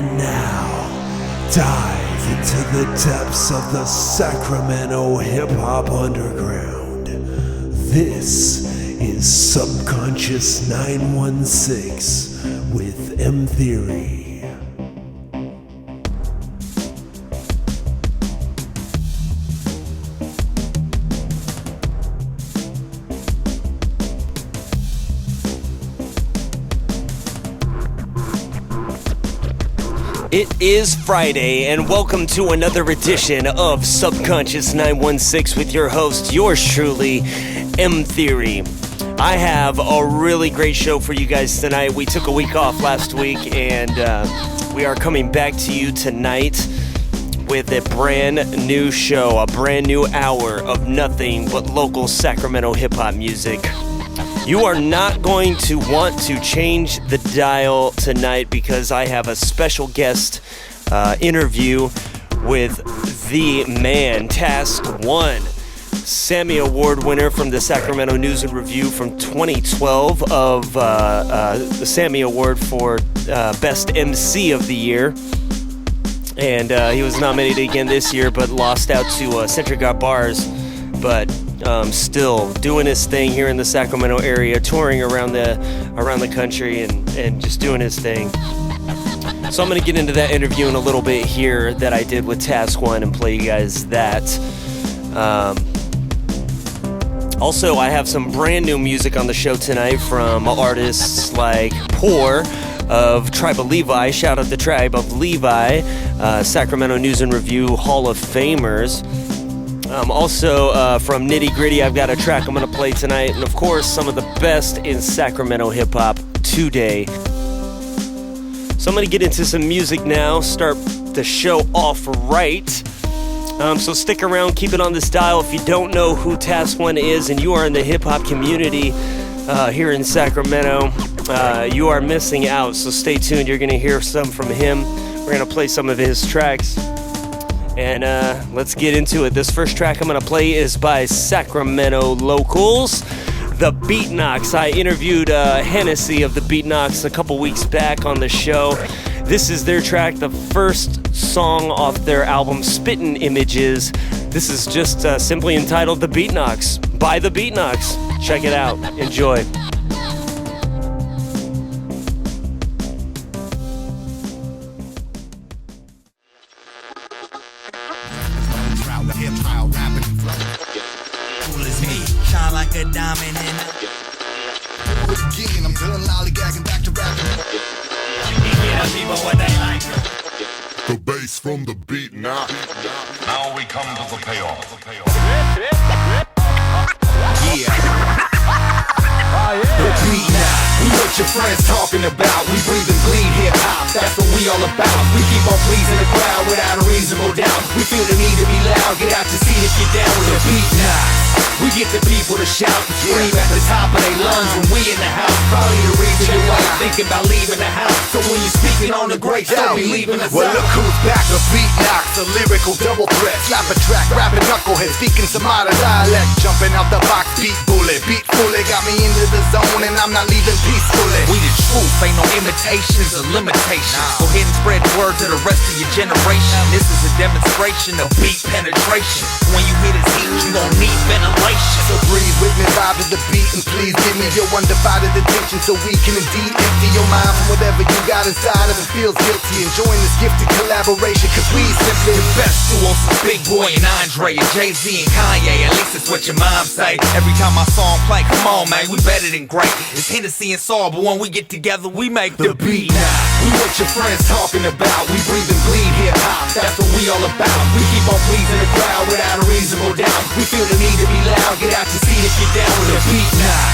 And now, dive into the depths of the Sacramento hip-hop underground. This is Subconscious 916 with M Theory. It is Friday, and welcome to another edition of Subconscious 916 with your host, yours truly, M Theory. I have a really great show for you guys tonight. We took a week off last week, and we are coming back to you tonight with a brand new show, a brand new hour of nothing but local Sacramento hip-hop music. You are not going to want to change the dial tonight because I have a special guest interview with the man, Task One, Sammy Award winner from the Sacramento News and Review from 2012 of the Sammy Award for Best MC of the Year. And he was nominated again this year, but lost out to Centric Got Bars. But still doing his thing here in the Sacramento area, touring around the country and just doing his thing. So I'm going to get into that interview in a little bit here that I did with Task One and play you guys that. Also, I have some brand new music on the show tonight from artists like Poor of Tribe of Levi. Shout out to Tribe of Levi, Sacramento News and Review Hall of Famers. Also, from Nitty Gritty, I've got a track I'm going to play tonight. And, of course, some of the best in Sacramento hip-hop today. So I'm going to get into some music now, start the show off right. So stick around, keep it on this dial. If you don't know who Task One is and you are in the hip-hop community here in Sacramento, you are missing out. So stay tuned. You're going to hear some from him. We're going to play some of his tracks. And let's get into it. This first track I'm going to play is by Sacramento locals, The Beatnox. I interviewed Hennessy of The Beatnox a couple weeks back on the show. This is their track, the first song off their album, Spittin' Images. This is just simply entitled The Beatnox, by The Beatnox. Check it out. Enjoy. A diamond in it. Again, I'm done lollygagging back to rapping. People what they like. The bass from the beat now. Now we come to the payoff. Yeah. The beat now. We what your friends talking about. We breathe and bleed hip-hop. That's what we all about. We keep on pleasing the crowd without a reasonable doubt. We feel the need to be loud. Get out your seat if you're down with the beat now. We get the people to shout and scream at the top of their lungs when we in the house. Probably the reason your wife thinking about leaving the house. So when you're speaking on the greats, don't be leaving us well, out. Look who's back, a Beatnox, a lyrical double threat. Slap a track, rapping knucklehead, speaking some out of dialect. Jumping out the box, beat bullet, beat fully. Got me into the zone and I'm not leaving peacefully. We the truth, ain't no imitations or limitations. Go ahead and spread the word to the rest of your generation. This is a demonstration of beat penetration. When you hit his heat, you gon' need ventilation. So breathe with me, vibe to the beat, and please give me your undivided attention so we can indeed empty your mind from whatever you got inside of it feels guilty. Enjoying this gifted collaboration, cause we simply the best duo from Big Boy and Andre, and Jay-Z and Kanye. At least that's what your mom say. Every time my song play, come on man, we better than great. It's Hennessy and Saul, but when we get together, we make the beat now. We what your friends talking about. We breathe and bleed hip-hop. That's what we all about. We keep on pleasing the crowd without a reasonable doubt. We feel the need to be loud. Get out your seat if you're down with the beat now.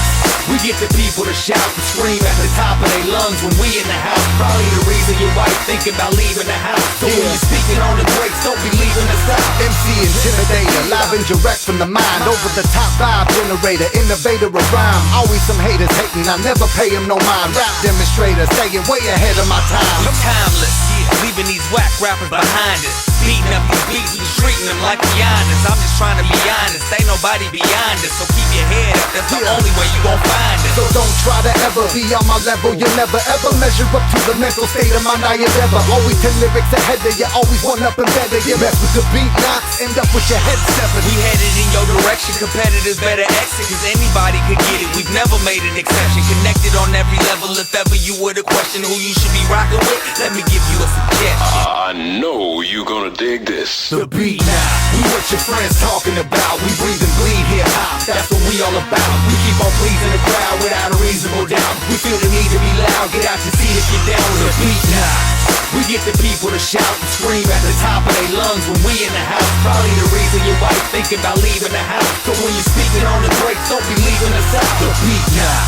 We get the people to shout and scream at the top of their lungs when we in the house. Probably the reason your wife thinking about leaving the house. So when you're speaking on the greats, don't be leaving us out. MC Intimidator, live and direct from the mind. Over the top vibe generator, innovator of rhyme. Always some haters hating, I never pay them no mind. Rap demonstrator, staying way ahead of my time. I'm timeless, leaving these whack rappers behind us. beating up these beats, we treating them like beyonders. I'm just trying to be honest, ain't nobody beyond us. So keep your head up, that's the only way you gon' find us. So don't try to ever be on my level. You'll never ever measure up to the mental state of mind I endeavor. Always 10 lyrics ahead of you, always one up and better. You mess with the beat knocks, end up with your head severed. We headed in your direction, competitors better exit, cause anybody could get it. We've never made an exception, connected on every level. If ever you were to question who you should be rocking with, let me give you a suggestion. I know you gonna dig this. The beat now, we what your friends talking about. We breathe and bleed hip-hop, that's what we all about. We keep on pleasing the crowd without a reasonable doubt. We feel the need to be loud, get out your seat if you're down with the beat now. We get the people to shout and scream at the top of their lungs when we in the house. Probably the reason your wife thinking about leaving the house. So when you're speaking on the brakes, don't be leaving us out. The beat now.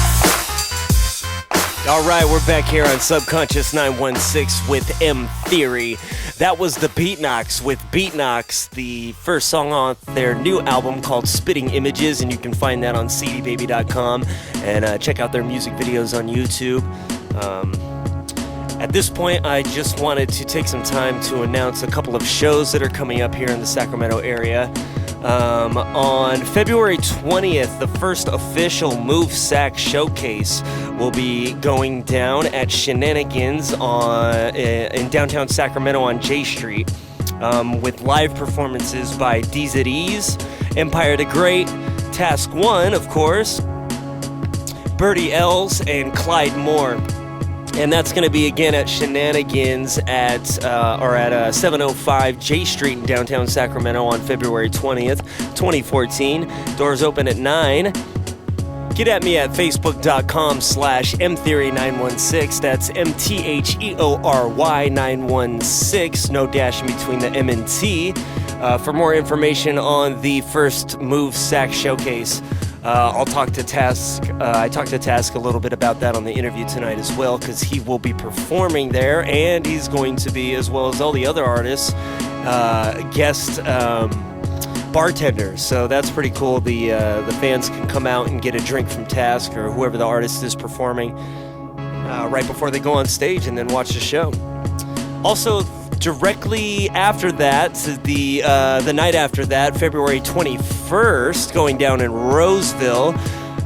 All right, we're back here on Subconscious 916 with M Theory. That was the Beatnox with Beatnox, the first song on their new album called Spitting Images, and you can find that on cdbaby.com and check out their music videos on YouTube. At this point, I just wanted to take some time to announce a couple of shows that are coming up here in the Sacramento area. On February 20th, the first official Move Sac Showcase will be going down at Shenanigans in downtown Sacramento on J Street, with live performances by DZEs, Empire the Great, Task One, of course, Birdie Ells, and Clyde Moore. And that's going to be again at Shenanigans at 705 J Street in downtown Sacramento on February 20th, 2014. Doors open at 9. Get at me at facebook.com/mtheory916. That's MTHEORY 916. No dash in between the M and T. For more information on the first Move Sac Showcase. I'll talk to Task. I talked to Task a little bit about that on the interview tonight as well, because he will be performing there, and he's going to be, as well as all the other artists, guest bartenders. So that's pretty cool. The fans can come out and get a drink from Task or whoever the artist is performing right before they go on stage, and then watch the show. Also, directly after that, the night after that, February 21st, going down in Roseville,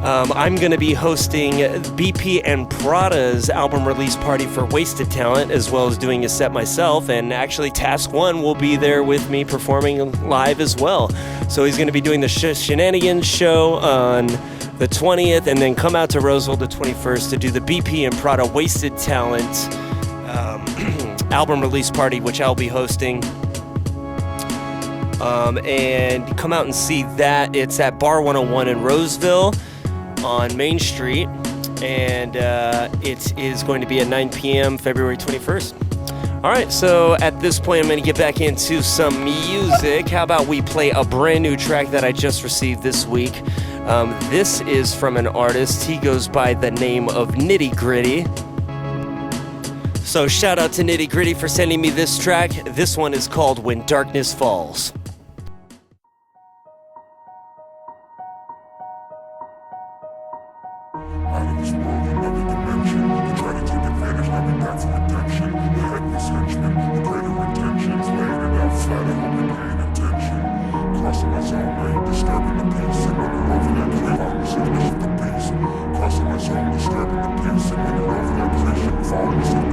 I'm going to be hosting BP and Prada's album release party for Wasted Talent, as well as doing a set myself, and actually Task One will be there with me performing live as well. So he's going to be doing the Shenanigans show on the 20th, and then come out to Roseville the 21st to do the BP and Prada Wasted Talent album release party, which I'll be hosting. And come out and see that. It's at Bar 101 in Roseville on Main Street, and it is going to be at 9 p.m. February 21st. All right, so at this point, I'm going to get back into some music. How about we play a brand new track that I just received this week? This is from an artist. He goes by the name of Nitty Gritty. So shout out to Nitty Gritty for sending me this track. This one is called When Darkness Falls. Out of this world, another dimension. They try to take advantage, now we back for redemption. The headless henchman, the greater intentions. Laying it out flat, I hope you're paying attention. Crossing my zone, I ain't disturbing the peace. And when you're over that cliff, I'm receiving off the beast. Crossing my zone, disturbing the peace. And when you're over that cliff, I'm falling asleep.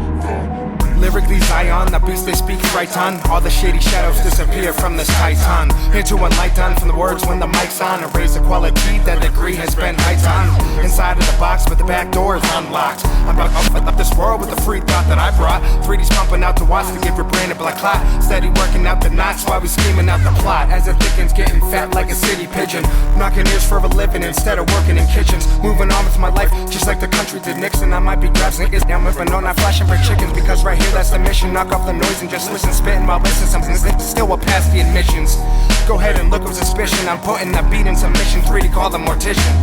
Lyrically Zion, the beast they speak right on. All the shady shadows disappear from this titan. Here to enlighten from the words when the mic's on. Erase the quality that degree has been heights on. Inside of the box, but the back door is unlocked. I'm about to fuck up this world with the free thought that I brought. 3D's pumping out the watts to give your brain a black clot. Steady working out the knots while we scheming out the plot. As it thickens, getting fat like a city pigeon. Knocking ears for a living instead of working in kitchens. Moving on with my life, just like the country did Nixon. I might be grabbing niggas down, but no, not flashing for chickens. Because right here, that's the mission. Knock off the noise and just listen. Spitting while listening. Something still will pass the admissions. Go ahead and look with suspicion. I'm putting the beat in submission. 3D call the mortician.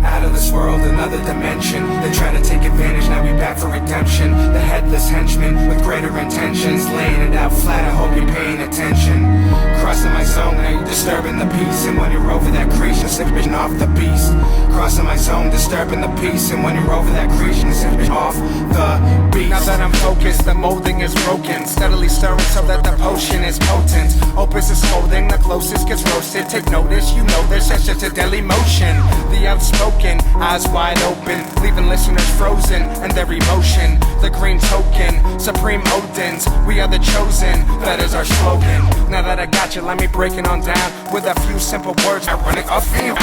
Out of this world, another dimension. They try to take advantage, now we back for redemption. The headless henchman with greater intentions. Laying it out flat, I hope you're paying attention. Crossing my zone, now you're disturbing the peace. And when you're over that creation, slipping off the beast. Crossing my zone, disturbing the peace. And when you're over that creation, slipping off the beast. Now that I'm focused, the molding is broken. Steadily stirring so that the potion is potent. Opus is holding, the closest gets roasted. Take notice, you know this, that's just a deadly motion. The outspoken, eyes wide open, leaving listeners frozen and their emotion. The green token, supreme Odins, we are the chosen, that is our slogan. Now that I got you, let me break it on down with a few simple words. I'm running off you.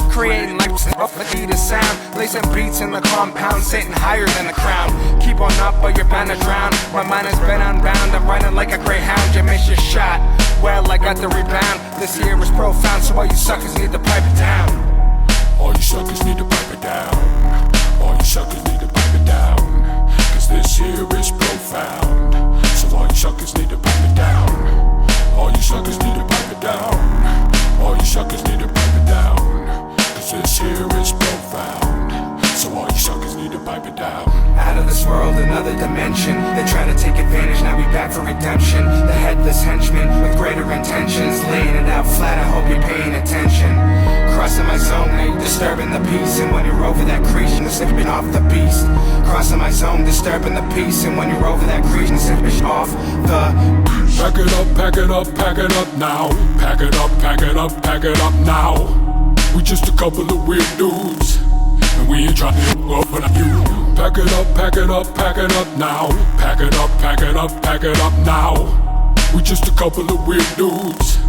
Creating like the sound, lacing beats in the compound, sitting higher than the crown. Keep on up or you're bound to drown. My mind has been unbound, I'm running like a greyhound. You miss your shot, well I got the rebound. This year was profound, so all you suckers need to pipe it down. All you suckers need to pipe it down. All you suckers need to pipe it down. Cause this here is profound. So all you suckers need to pipe it down. All you suckers need to pipe it down. All you suckers need to pipe it down. Cause this here is profound. So all you suckers need to pipe it down. Out of this world, another dimension. They try to take advantage, now we back for redemption. The headless henchman with greater intentions, laying it out flat, I hope you're paying attention. Crossing my zone, now you're disturbing the peace. And when you're over that creation, slipping off the beast. Crossing my zone, disturbing the peace. And when you're over that creation, slipping off the beast. Pack it up, pack it up, pack it up now. Pack it up, pack it up, pack it up now. We just a couple of weird dudes, and we ain't trying to open you. Pack it up, pack it up, pack it up now. Pack it up, pack it up, pack it up now. We just a couple of weird dudes,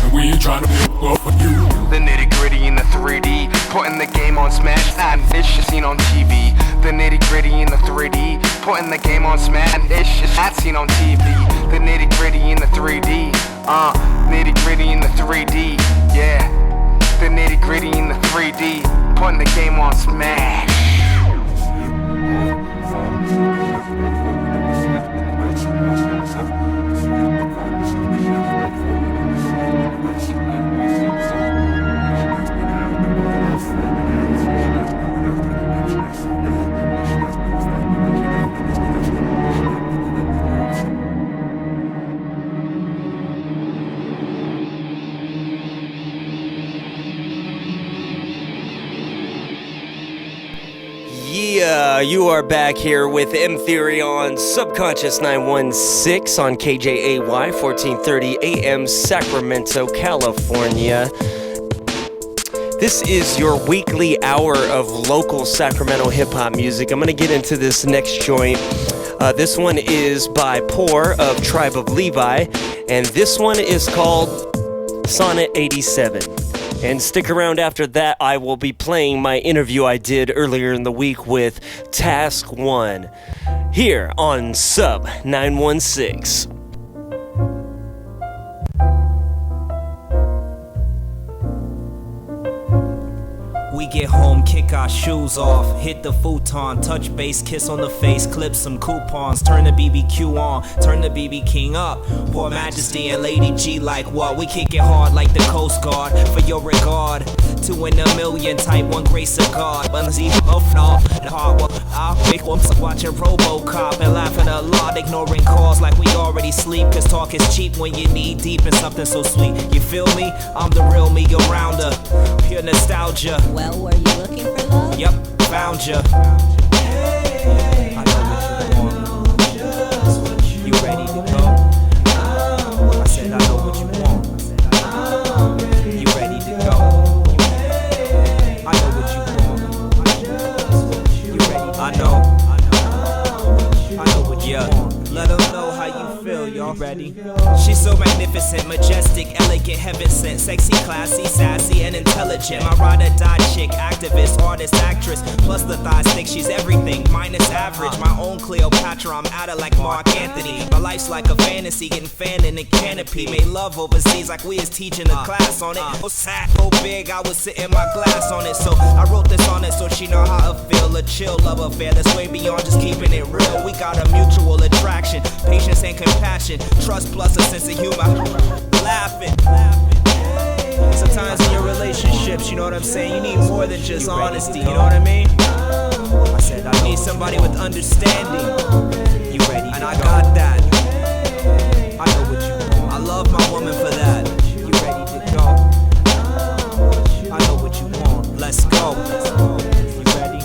and we ain't trying to open you. The nitty gritty in the 3D, putting the game on smash, and it's just seen on TV. The nitty gritty in the 3D, putting the game on smash, and it's just not seen on TV. The nitty gritty in the 3D, nitty gritty in the 3D, yeah. The nitty gritty in the 3D, putting the game on smash. Yeah, you are back here with M Theory on Subconscious 916 on KJAY 1430 AM Sacramento, California. This is your weekly hour of local Sacramento hip-hop music. I'm going to get into this next joint. This one is by Poor of Tribe of Levi, and this one is called Sonnet 87. And stick around after that, I will be playing my interview I did earlier in the week with Task One here on Sub 916. We get home, kick our shoes off, hit the futon, touch base, kiss on the face, clip some coupons, turn the BBQ on, turn the BB King up. Poor Majesty and Lady G like what? We kick it hard like the Coast Guard for your regard. 2 in a million, type 1 grace of God. Bunzy off and hard work. I'll wake up watching RoboCop and laughing a lot, ignoring calls like we already sleep. Cause talk is cheap when you need deep in something so sweet. You feel me? I'm the real me around her. Pure nostalgia. Well, were you looking for love? Yep, found ya. I know what you want. You ready to go? I said I know what you want. You ready to go? I know what you want. You ready? I know what you want. Let them know how you feel, y'all. Ready? She's so magnificent, majestic, elegant, heaven sent, sexy, classy, sassy, and intelligent. My ride or die chick, activist, artist, actress. Plus the thighs think she's everything, minus average. My own Cleopatra, I'm at her like Mark Anthony. My life's like a fantasy, getting fanned in a canopy. Made love overseas like we was teaching a class on it. Oh, sat so big, I was sitting my glass on it. So I wrote this on it so she know how to feel. A chill love affair that's way beyond just keeping it real. We got a mutual attraction, patience and compassion, trust plus a sense of humor. Laughing. Sometimes in your relationships, you know what I'm saying, you need more than just honesty, you know what I mean? I said I need somebody with understanding. You ready? And I got that. I know what you want. I love my woman for that. go. You ready?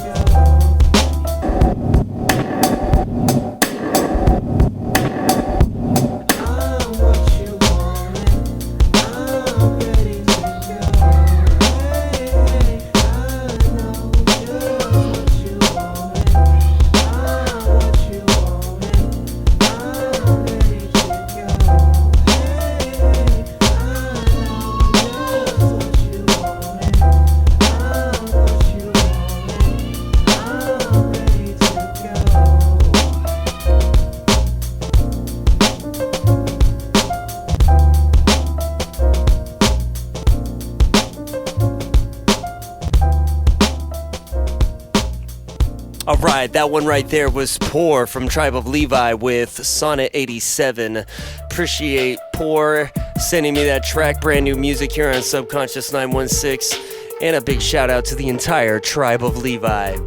All right, that one right there was Poor from Tribe of Levi with Sonnet 87. Appreciate Poor sending me that track, brand new music here on Subconscious 916. And a big shout out to the entire Tribe of Levi.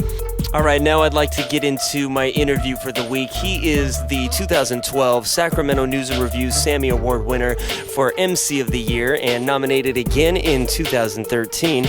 All right, now I'd like to get into my interview for the week. He is the 2012 Sacramento News and Review Sammy Award winner for MC of the Year and nominated again in 2013.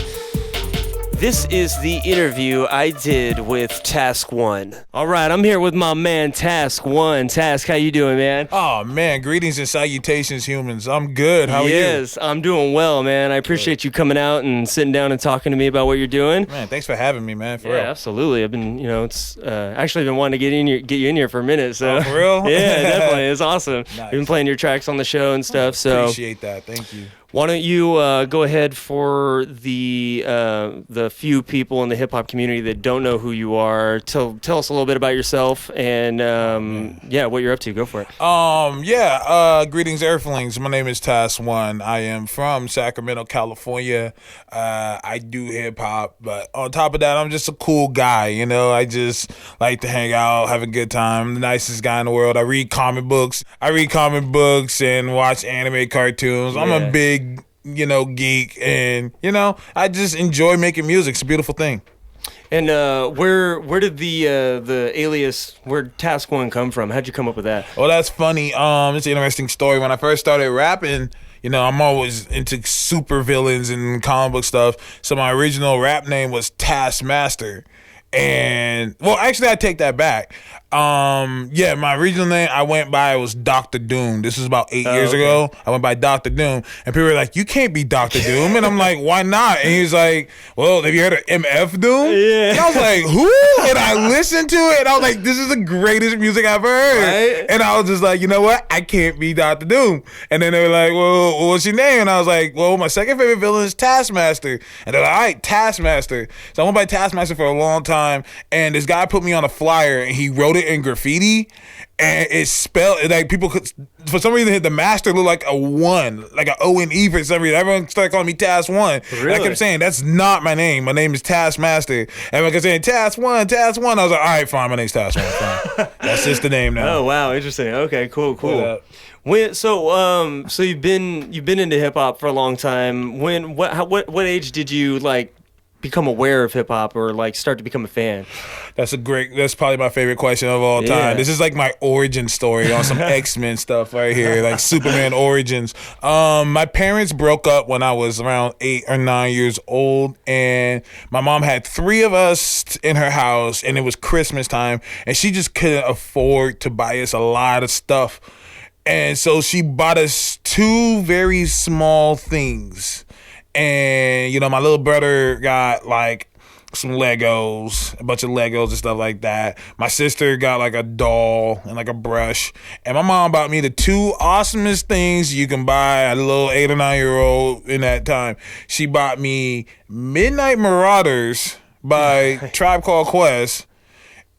This is the interview I did with Task One. All right, I'm here with my man Task One. Task, how you doing, man? Oh, man, greetings and salutations, humans. I'm good. How are you? Yes, I'm doing well, man. I appreciate you coming out and sitting down and talking to me about what you're doing. Man, thanks for having me, man, for yeah, real. Absolutely. I've been, it's actually been wanting to get you in here for a minute. So. Oh, for real? Yeah, definitely. It's awesome. Nice. You've been playing your tracks on the show and stuff. So appreciate that. Thank you. Why don't you go ahead for the few people in the hip hop community that don't know who you are? Tell us a little bit about yourself and what you're up to. Go for it. Greetings, Earthlings. My name is Task One. I am from Sacramento, California. I do hip hop, but on top of that, I'm just a cool guy. I just like to hang out, have a good time. I'm the nicest guy in the world. I read comic books and watch anime cartoons. I'm a big geek, and I just enjoy making music. It's a beautiful thing. And where did the alias, where Task One come from? How'd you come up with that? Well, that's funny. It's an interesting story. When I first started rapping, I'm always into super villains and comic book stuff. So my original rap name was Taskmaster. And actually I take that back. My original name I went by was Dr. Doom. This was about 8 years ago. I went by Dr. Doom, and people were like, "You can't be Dr. Doom," and I'm like, "Why not?" And he was like, "Well, have you heard of MF Doom?" Yeah. And I was like, "Who?" And I listened to it, and I was like, "This is the greatest music I've heard." Right? And I was just like, "You know what? I can't be Dr. Doom." And then they were like, "Well, what's your name?" And I was like, "Well, my second favorite villain is Taskmaster." And they're like, "All right, Taskmaster." So I went by Taskmaster for a long time, and this guy put me on a flyer, and he wrote it in graffiti, and it's spelled like people could, for some reason, the master looked like a one, like an O-N-E for some reason. Everyone started calling me Task One. Really? And I kept saying, "That's not my name. My name is Taskmaster." Everyone kept saying, Task One, Task One. I was like, "All right, fine. My name's Task One. Fine." That's just the name now. Oh, wow. Interesting. Okay, cool. So you've been into hip hop for a long time. What age did you become aware of hip hop or start to become a fan? That's probably my favorite question of all time. Yeah. This is like my origin story on some X-Men stuff right here, like Superman origins. My parents broke up when I was around 8 or 9 years old, and my mom had 3 of us in her house, and it was Christmas time, and she just couldn't afford to buy us a lot of stuff. And so she bought us 2 very small things. And, my little brother got some Legos, a bunch of Legos and stuff like that. My sister got a doll and a brush. And my mom bought me the 2 awesomest things you can buy a little 8 or 9 year old in that time. She bought me Midnight Marauders by Tribe Called Quest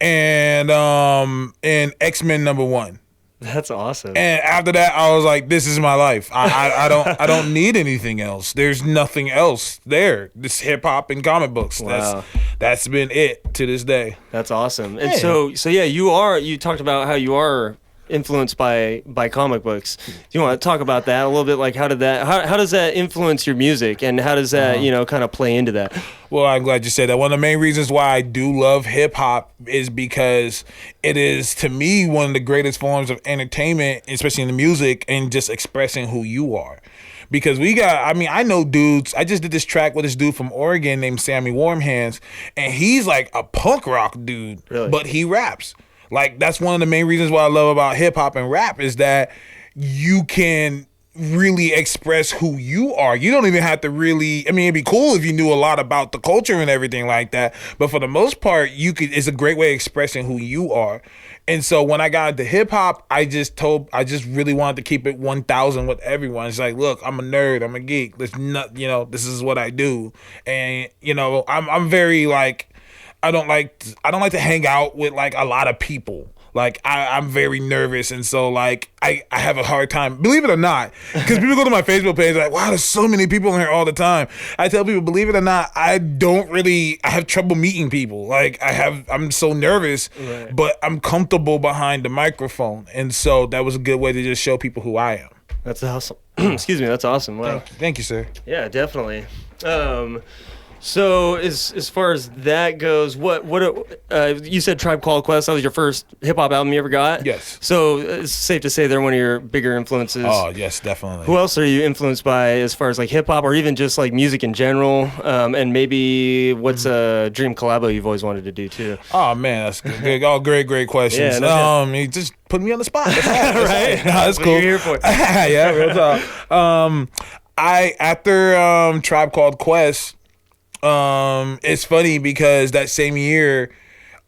and X-Men #1. That's awesome. And after that, I was like, "This is my life. I don't need anything else. There's nothing else there. This hip hop and comic books. Wow. That's been it to this day." That's awesome. And so you talked about how you are influenced by comic books. Do you want to talk about that a little bit? How does that influence your music, and how does that kind of play into that? Well, I'm glad you said that. One of the main reasons why I do love hip hop is because it is, to me, one of the greatest forms of entertainment, especially in the music, and just expressing who you are. because I know dudes. I just did this track with this dude from Oregon named Sammy Warmhands, and he's like a punk rock dude, but he raps. Like, that's one of the main reasons why I love about hip hop and rap is that you can really express who you are. You don't even have to really, it'd be cool if you knew a lot about the culture and everything like that, but for the most part, it's a great way of expressing who you are. And so when I got into hip hop, I just really wanted to keep it 1,000 with everyone. It's like, look, I'm a nerd, I'm a geek. This is what I do. And, I'm very like, I don't like to hang out with like a lot of people. Like, I'm very nervous, and so like I have a hard time, believe it or not, because people go to my Facebook page like, wow, there's so many people in here all the time. I tell people, believe it or not, I have trouble meeting people. Like, I'm so nervous, but I'm comfortable behind the microphone, and so that was a good way to just show people who I am. That's awesome. Excuse me, that's awesome. Wow. Thank you, sir. Yeah, definitely. So as far as that goes, what you said Tribe Called Quest, that was your first hip hop album you ever got? Yes. So it's safe to say they're one of your bigger influences. Oh, yes, definitely. Who else are you influenced by as far as like hip hop or even just like music in general? And maybe what's a dream collabo you've always wanted to do too? Oh man, that's good. All great questions. Yeah, you just put me on the spot. That's right. No, that's cool. What you're here for. Yeah, real talk. After Tribe Called Quest, it's funny because that same year,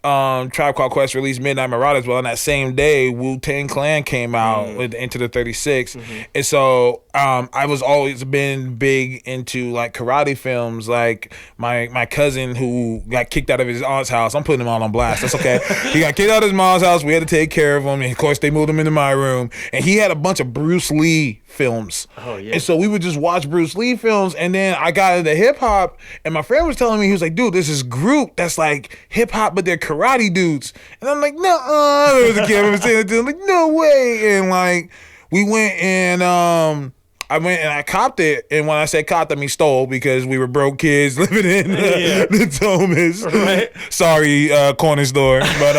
Tribe Called Quest released Midnight Marauders. Well, on that same day, Wu-Tang Clan came out with Into the 36. And so I was always been big into like karate films. Like my cousin who got kicked out of his aunt's house, I'm putting him all on blast. That's okay. He got kicked out of his mom's house. We had to take care of him. And of course, they moved him into my room. And he had a bunch of Bruce Lee films. Oh, yeah. And so we would just watch Bruce Lee films. And then I got into hip hop. And my friend was telling me, he was like, dude, there's this group that's like hip hop, but they're karate dudes. And I'm like, no, I was a kid. I was saying it to him, like, no way. And like, we went and I went and I copped it. And when I say copped, I mean stole, because we were broke kids living in the Thomas. Right. Sorry, corner store. But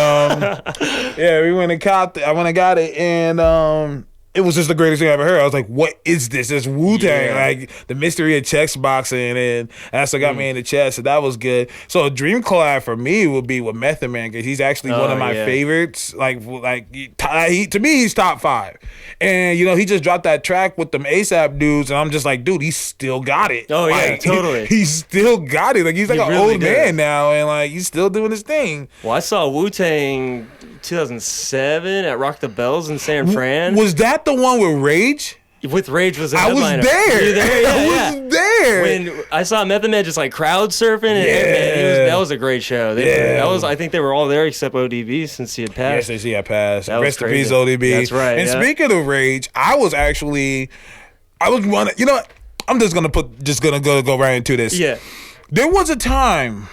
yeah, we went and copped it. I went and got it, and it was just the greatest thing I ever heard. I was like, what is this? It's Wu-Tang. Like, the mystery of chess boxing, and that's what got me into chess, so that was good. So a dream collab for me would be with Method Man, because he's actually one of my favorites. To me, he's top 5. And, he just dropped that track with them ASAP dudes, and I'm just like, dude, he's still got it. Oh, yeah, totally. He's still got it. Like, he's like an really old man now, and, like, he's still doing his thing. Well, I saw Wu-Tang 2007 at Rock the Bells in San Fran. Was that the one with Rage? With Rage was a I headliner. was there. Were you there? Yeah, I was there. When I saw Method Man just like crowd surfing, that was a great show. I think they were all there except ODB, since he had passed. Yes, he had passed. That Rest in peace, ODB. That's right. And speaking of Rage, I was running. You know what? I'm just gonna go right into this. Yeah. There was a time.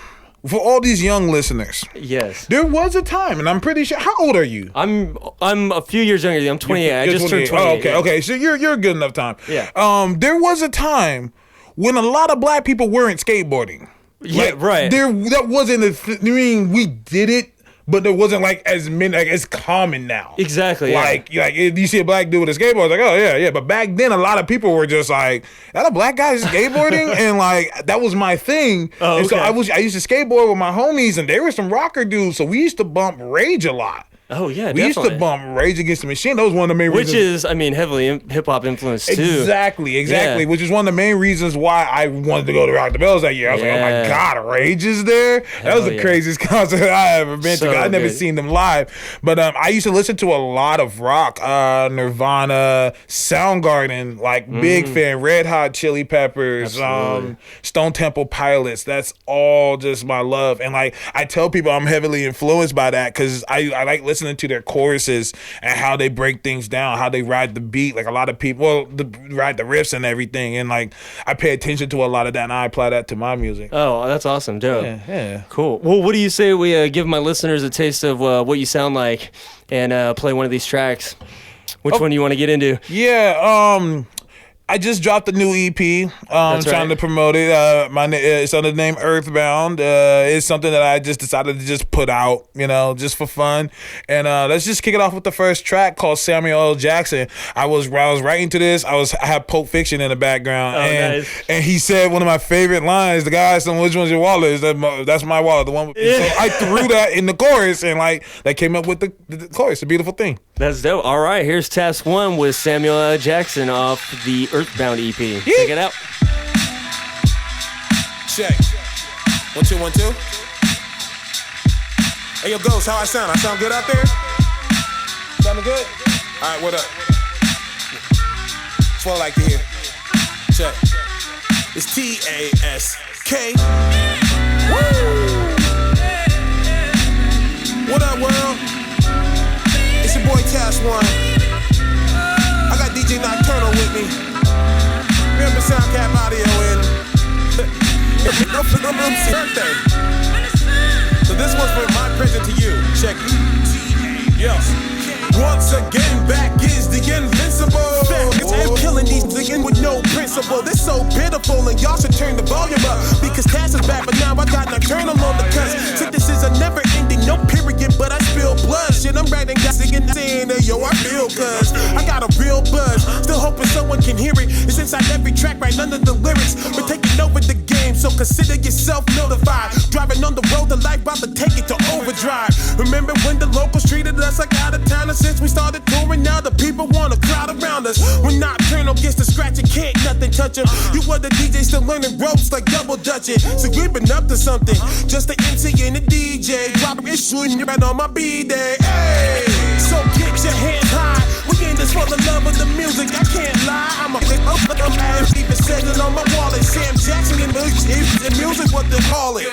For all these young listeners, yes, there was a time, and I'm pretty sure. How old are you? I'm a few years younger than you. I'm 28. I just turned 28. Oh, okay, okay. So you're a good enough time. Yeah. There was a time when a lot of black people weren't skateboarding. Yeah, right. That wasn't we did it, but there wasn't like as many, like it's common now. Exactly. Like you see a black dude with a skateboard, it's like, oh yeah. But back then, a lot of people were just like, that a black guy skateboarding, and like that was my thing. Oh, okay. And so I used to skateboard with my homies, and they were some rocker dudes, so we used to bump Rage a lot. Oh yeah, we used to bump Rage Against the Machine. That was one of the main reasons. Which is, heavily hip hop influenced too. Exactly. Yeah. Which is one of the main reasons why I wanted to go to Rock the Bells that year. I was like, oh my God, Rage is there. That was the craziest concert I ever been to. I've never seen them live, but I used to listen to a lot of rock, Nirvana, Soundgarden, like big fan, Red Hot Chili Peppers, Stone Temple Pilots. That's all just my love, and like I tell people, I'm heavily influenced by that because I like listening to their choruses and how they break things down, how they ride the beat. Like a lot of people ride the riffs and everything, and like I pay attention to a lot of that, and I apply that to my music. Oh, that's awesome. Dope. Yeah. Cool. Well, what do you say we give my listeners a taste of what you sound like and play one of these tracks? Which one do you want to get into? Yeah, I just dropped a new EP. I'm trying to promote it. It's under the name Earthbound. It's something that I just decided to just put out, just for fun. And let's just kick it off with the first track called Samuel L. Jackson. I was writing to this. I had Pulp Fiction in the background, and he said one of my favorite lines. The guy asked him, "Which one's your wallet?" That's my wallet, the one. With so I threw that in the chorus, and that came up with the chorus. A beautiful thing. That's dope. All right, here's Task 1 with Samuel L. Jackson off the Earthbound EP. Check it out. Check. 1 2 1 2. Hey, yo, Ghost, how I sound? I sound good out there? Sounding good? All right, what up? That's what I like to hear. Check. It's TASK. Woo! What up, world? It's your boy Task 1. I got DJ Nocturnal with me. Remember Soundcap Audio and birthday. So this one's for my present to you. Check it. Yo. Once again, back is the invincible. I'm killing these niggas with no principle. This so pitiful, and y'all should turn the volume up. Because Cass is back, but now I got Nocturnal on the cusp. So this is a never ending, no period, but I spill blood. Shit, I'm writing, got singing, saying that yo, I feel cuz I got a real buzz. Still hoping someone can hear it. It's inside every track, right under the lyrics. We're taking over the game, so consider yourself notified. Driving on the road to life, about to take it to overdrive. Remember when the locals treated us like out of towners? Since we started touring, now the people want to crowd around us. When Nocturnal gets to scratch, it can't nothing touch him. You were the DJ still learning ropes like double dutching. So we've been up to something. Just the MC and the DJ. Dropping it, shooting right on my B-day. Hey, so get your hands high. We in this for the love of the music. I can't lie. I'm even said it on my wallet. Sam Jackson in the music, what they call it.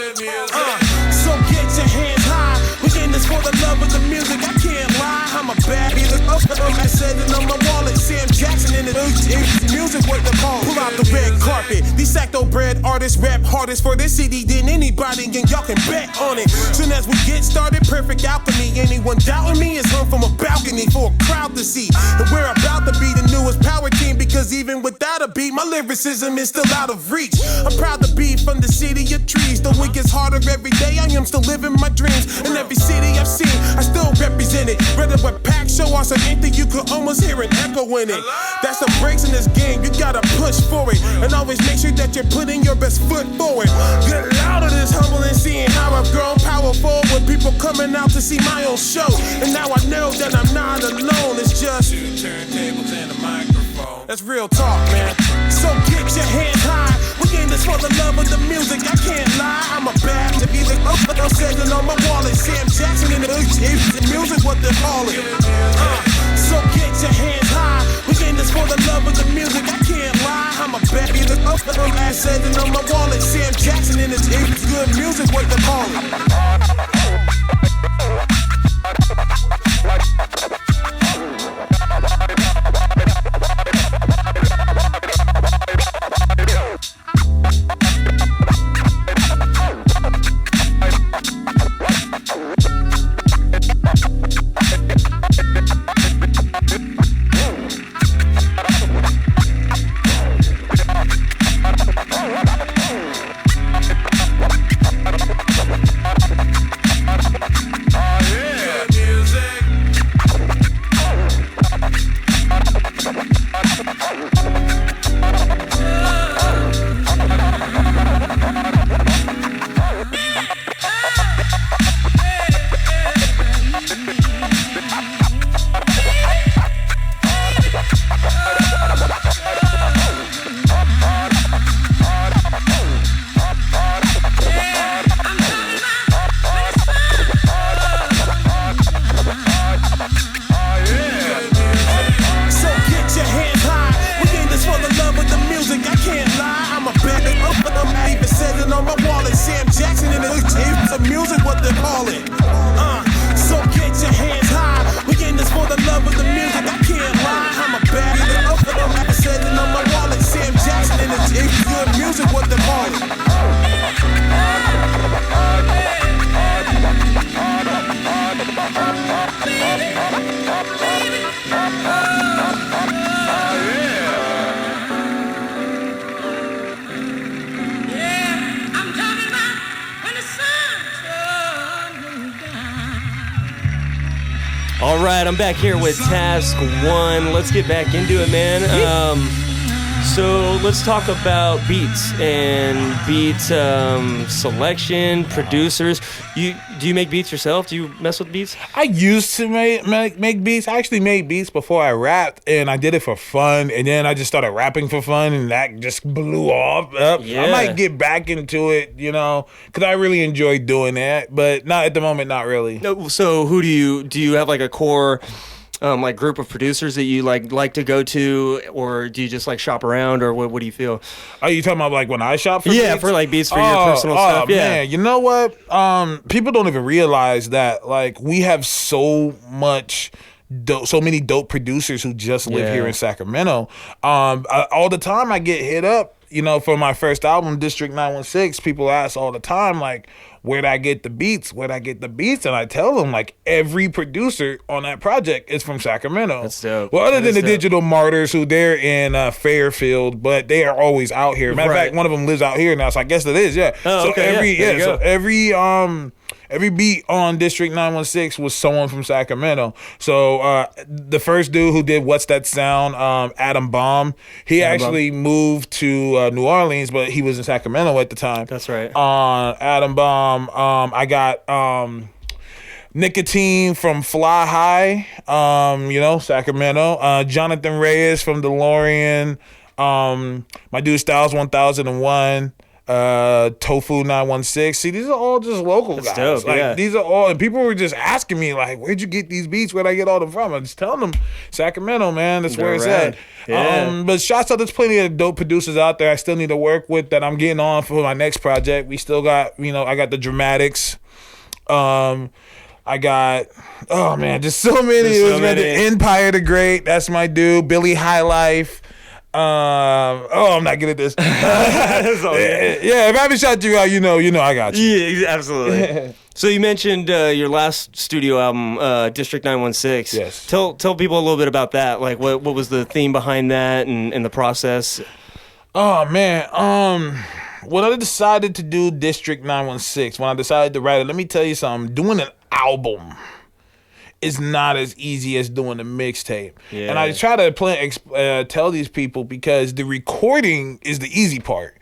So get your hands high. We in this for the love of the music. I can't lie. I'm a bad bitch. I said it on my wallet. Sam Jackson in the music, what they call it. Pull out the red carpet. These Sacto bred artists rap hardest for this CD than anybody, and y'all can bet on it. Soon as we get started, perfect alchemy. Anyone doubting me is hung from a balcony for a crowd to see. And we're about to be the newest power team, because even without a beat, my lyricism is still out of reach. I'm proud to be from the city of trees. Though it gets harder every day, I am still living my dreams. In every city I've seen, I still represent it. Whether what pack show or some empty, you could almost hear an echo in it. That's the breaks in this game, you gotta push for it. And always make sure that you're putting your best foot forward. Get louder, this humble and seeing how I've grown powerful with people coming out to see my own show. And now I know that I'm not alone, it's just two turntables and a microphone. That's real talk, man. So get your hands high. We in this for the love of the music. I can't lie. I'm a bad to be the I'm sitting on my wallet. Sam Jackson in the music, what they call it. So get your hands high. We in this for the love of the music. I can't lie. I'm a bad be the I'm sitting on my wallet. Sam Jackson in his good music, what they call it. right, I'm back here with Task 1. Let's get back into it, man. So let's talk about beats and beat selection, producers. Do you make beats yourself? Do you mess with beats? I used to make beats. I actually made beats before I rapped, and I did it for fun. And then I just started rapping for fun, and that just blew off. Yeah. I might get back into it, you know, because I really enjoy doing that. But not at the moment, not really. No, so who do you have like a core like group of producers that you like to go to, or do you just like shop around, or what do you feel? Are you talking about like when I shop for beats? Yeah, for like beats for your personal stuff. Yeah, man, you know what? People don't even realize that like we have so many dope producers who just live here in Sacramento. All the time I get hit up, you know, for my first album, District 916. People ask all the time, like, where'd I get the beats? And I tell them, like, every producer on that project is from Sacramento. That's dope. Well, other than the Digital Martyrs, who they're in Fairfield, but they are always out here. Matter of fact, one of them lives out here now, so I guess it is, yeah. Oh, so okay, every beat on District 916 was someone from Sacramento. So the first dude who did What's That Sound, Adam Baum, he actually moved to New Orleans, but he was in Sacramento at the time. That's right. Adam Baum. I got Nicotine from Fly High, you know, Sacramento. Jonathan Reyes from DeLorean. My dude Styles 1001. Tofu 916. See, these are all just local guys. Dope, like these are all, and people were just asking me like, "Where'd you get these beats? Where'd I get all them from?" I'm just telling them, Sacramento, man. That's where it's at. Yeah. But shouts out, there's plenty of dope producers out there I still need to work with that I'm getting on for my next project. We still got, you know, I got the Dramatics. I got, oh man, just so many. Empire the Great. That's my dude. Billy High Life. I'm not good at this. Yeah, if I haven't shot you out, you know I got you. Yeah, absolutely. So you mentioned your last studio album, District 916. Yes. Tell people a little bit about that. Like, what was the theme behind that and the process? Oh man, when I decided to do District 916, when I decided to write it, let me tell you something. Doing an album is not as easy as doing a mixtape. Yeah. And I try to tell these people, because the recording is the easy part.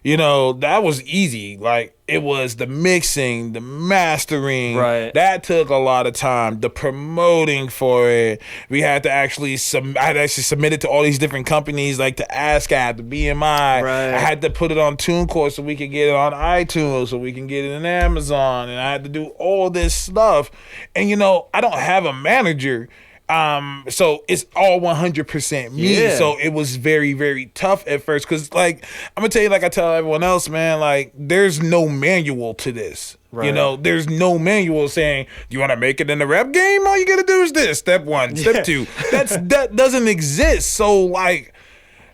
You know, that was easy. Like, it was the mixing, the mastering. Right. That took a lot of time. The promoting for it. We had to actually I had actually submit it to all these different companies, like to ASCAP, the BMI. Right. I had to put it on TuneCore so we could get it on iTunes, so we can get it in Amazon. And I had to do all this stuff. And, you know, I don't have a manager. So it's all 100% me. Yeah. So it was very, very tough at first, because, like, I'm gonna tell you, like I tell everyone else, man, like, there's no manual to this. Right. You know, there's no manual saying, you want to make it in the rap game? All you gotta do is this. Step 1, step 2. That doesn't exist. So, like,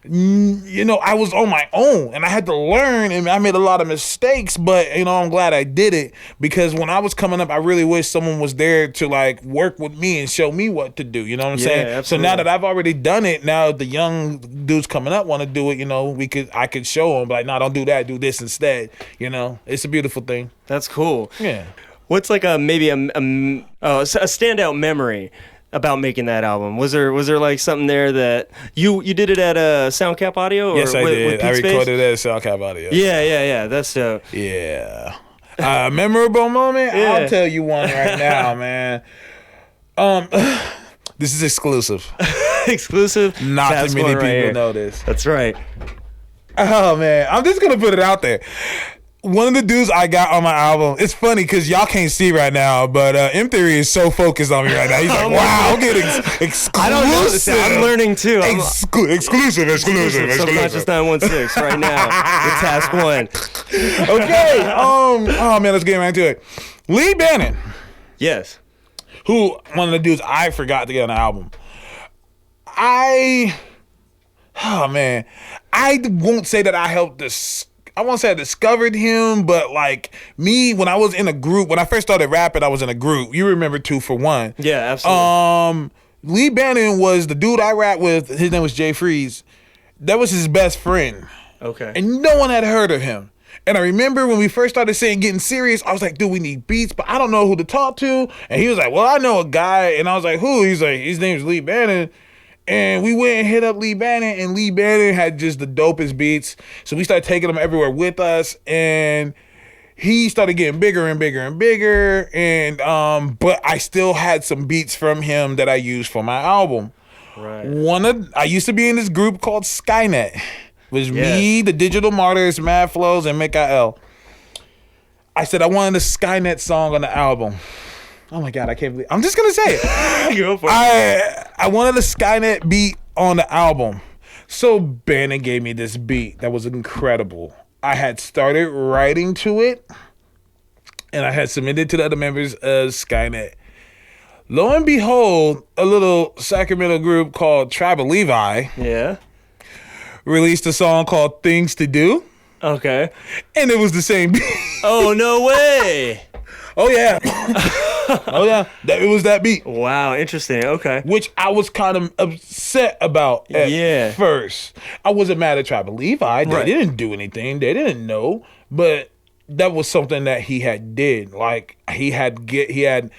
you know, I was on my own and I had to learn, and I made a lot of mistakes, but, you know, I'm glad I did it, because when I was coming up, I really wish someone was there to, like, work with me and show me what to do. You know what I'm saying? Absolutely. So now that I've already done it, now the young dudes coming up want to do it, you know, I could show them, like, no, don't do that, do this instead. You know, it's a beautiful thing. That's cool. Yeah. What's like maybe a standout memory about making that album? Was there like something there that you did it at SoundCap Audio? Or yes, I did. With I Space? recorded it at SoundCap Audio. Yeah. That's dope. Yeah. Memorable moment? Yeah. I'll tell you one right now, man. This is exclusive. Exclusive? Not too many people know this. That's right. Oh, man. I'm just going to put it out there. One of the dudes I got on my album, it's funny because y'all can't see right now, but M Theory is so focused on me right now. He's like, wow, I'm getting exclusive. I don't know this. I'm learning too. Exclusive. Subconscious 916 right now with Task 1. Okay. Oh, man, let's get right into it. Lee Bannon. Yes. Who, one of the dudes I forgot to get on the album. I won't say that I helped this. I won't say I discovered him, but like me, when I was in a group, when I first started rapping, I was in a group. You remember 2 for 1. Yeah, absolutely. Lee Bannon was the dude I rapped with. His name was Jay Freeze. That was his best friend. Okay. And no one had heard of him. And I remember when we first started getting serious, I was like, dude, we need beats, but I don't know who to talk to. And he was like, well, I know a guy. And I was like, who? He's like, his name's Lee Bannon. And we went and hit up Lee Bannon, and Lee Bannon had just the dopest beats. So we started taking them everywhere with us, and he started getting bigger and bigger and bigger. And but I still had some beats from him that I used for my album. Right. I used to be in this group called Skynet. It was me, the Digital Martyrs, Mad Flows, and Mikael. I said I wanted a Skynet song on the album. Oh my God, I can't believe I'm just gonna say it. Go for it. I wanted a Skynet beat on the album. So Bannon gave me this beat that was incredible. I had started writing to it, and I had submitted to the other members of Skynet. Lo and behold, a little Sacramento group called Tribe of Levi released a song called Things to Do. Okay. And it was the same beat. Oh, no way. Oh, yeah. Oh, yeah. It was that beat. Wow, interesting. Okay. Which I was kind of upset about at first. I wasn't mad at Tribe of Levi. They didn't do anything. They didn't know. But that was something that he had did. Like, he had given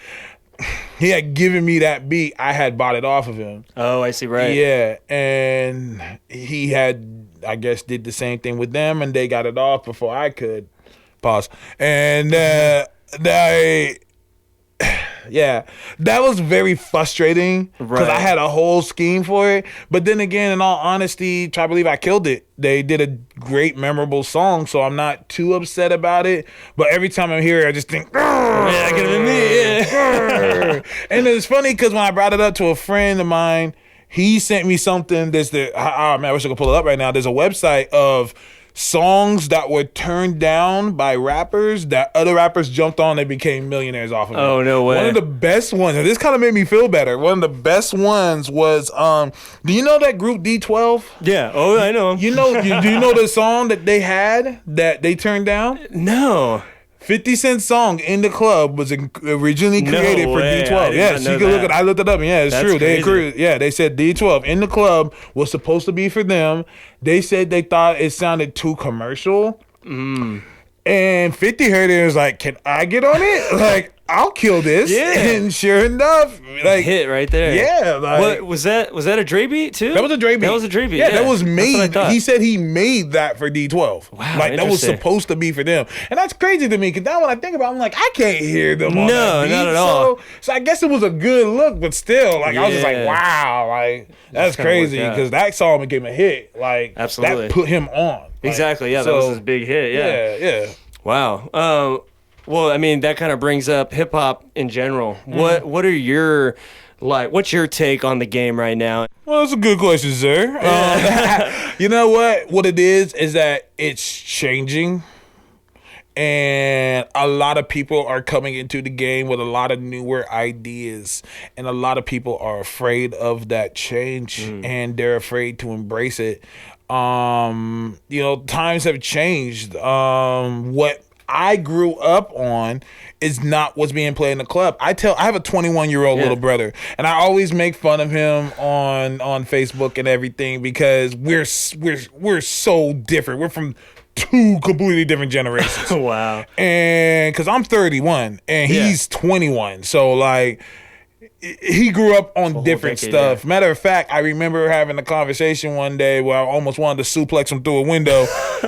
me that beat. I had bought it off of him. Oh, I see. Right. Yeah. And he had, I guess, did the same thing with them, and they got it off before I could. Pause. And yeah, that was very frustrating because I had a whole scheme for it. But then again, in all honesty, Tribe of Levi killed it. They did a great, memorable song, so I'm not too upset about it. But every time I hear it, I just think, yeah, could have been me. And it's funny because when I brought it up to a friend of mine, he sent me something. There's man, I wish I could pull it up right now. There's a website of songs that were turned down by rappers that other rappers jumped on and became millionaires off of. Oh, no way. One of the best ones, and this kind of made me feel better. One of the best ones was, do you know that group D12? Yeah. Oh, I know. You know, do you know the song that they had that they turned down? No. 50 Cent's song In the Club was originally created for D12. Yes, you can look at. I looked it up, and yeah, it's true. They said D12 In the Club was supposed to be for them. They said they thought it sounded too commercial. And 50 heard it and was like, "Can I get on it? Like, I'll kill this." Yeah. And sure enough, like, hit right there. Yeah. Like, what was that? Was that a Dre beat too? That was a Dre beat. That was a Dre beat. Yeah, that was made. That's what I thought. He said he made that for D12. Wow, like that was supposed to be for them, and that's crazy to me because now when I think about it, I'm like, I can't hear them. On that beat. Not at all. So I guess it was a good look, but still, like I was just like, wow, like that's crazy because that song became a hit. Like absolutely, that put him on. Like, exactly. Yeah, that was his big hit. Yeah. Wow. Well, I mean, that kind of brings up hip hop in general. What are your what's your take on the game right now? Well, that's a good question, sir. You know what it is that it's changing, and a lot of people are coming into the game with a lot of newer ideas, and a lot of people are afraid of that change, and they're afraid to embrace it. Times have changed. What I grew up on is not what's being played in the club. I have a 21-year-old little brother, and I always make fun of him on Facebook and everything because we're so different. We're from two completely different generations. Wow. And because I'm 31 and he's 21, so like. He grew up on different stuff. Matter of fact, I remember having a conversation one day where I almost wanted to suplex him through a window